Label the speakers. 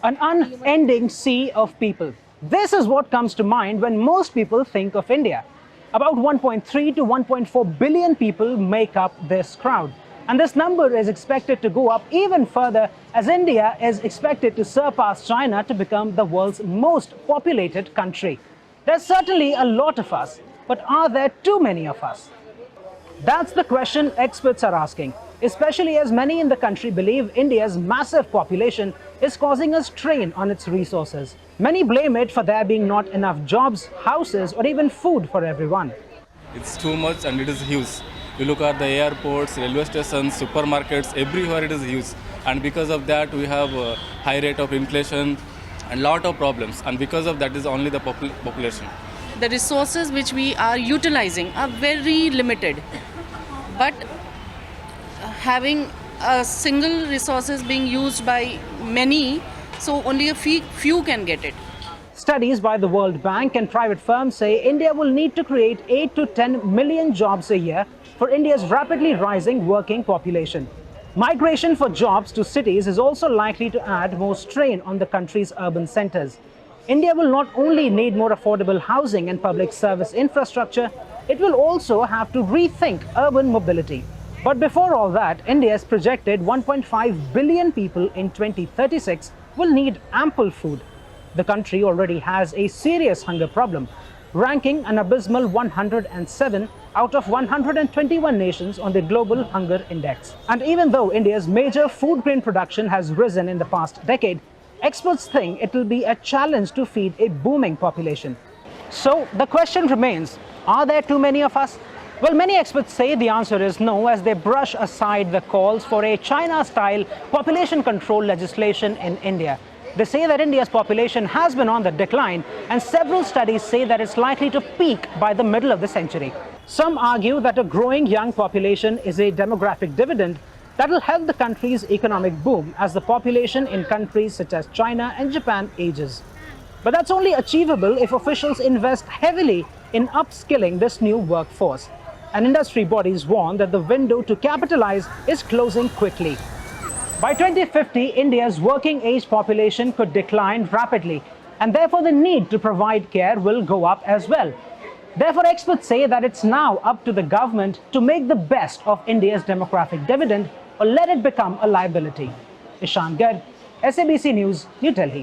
Speaker 1: An unending sea of people. This is what comes to mind when most people think of India. About 1.3 to 1.4 billion people make up this crowd. And this number is expected to go up even further as India is expected to surpass China to become the world's most populated country. There's certainly a lot of us, but are there too many of us? That's the question experts are asking, especially as many in the country believe India's massive population is causing a strain on its resources. Many blame it for there being not enough jobs, houses, or even food for everyone.
Speaker 2: It's too much and it is huge. You look at the airports, railway stations, supermarkets, everywhere it is huge. And because of that, we have a high rate of inflation and lot of problems. And because of that is only the population.
Speaker 3: The resources which we are utilizing are very limited. But having a single resources being used by many, so only a few can get it.
Speaker 1: Studies by the World Bank and private firms say India will need to create 8 to 10 million jobs a year for India's rapidly rising working population. Migration for jobs to cities is also likely to add more strain on the country's urban centers. India will not only need more affordable housing and public service infrastructure, it will also have to rethink urban mobility. But before all that, India's projected 1.5 billion people in 2036 will need ample food. The country already has a serious hunger problem, ranking an abysmal 107 out of 121 nations on the Global Hunger Index. And even though India's major food grain production has risen in the past decade, experts think it will be a challenge to feed a booming population. So the question remains, are there too many of us? Well, many experts say the answer is no, as they brush aside the calls for a China-style population control legislation in India. They say that India's population has been on the decline, and several studies say that it's likely to peak by the middle of the century. Some argue that a growing young population is a demographic dividend that will help the country's economic boom as the population in countries such as China and Japan ages. But that's only achievable if officials invest heavily in upskilling this new workforce. And industry bodies warn that the window to capitalize is closing quickly. By 2050, India's working age population could decline rapidly, and therefore the need to provide care will go up as well. Therefore, experts say that it's now up to the government to make the best of India's demographic dividend or let it become a liability. Ishan Garg, SABC News, New Delhi.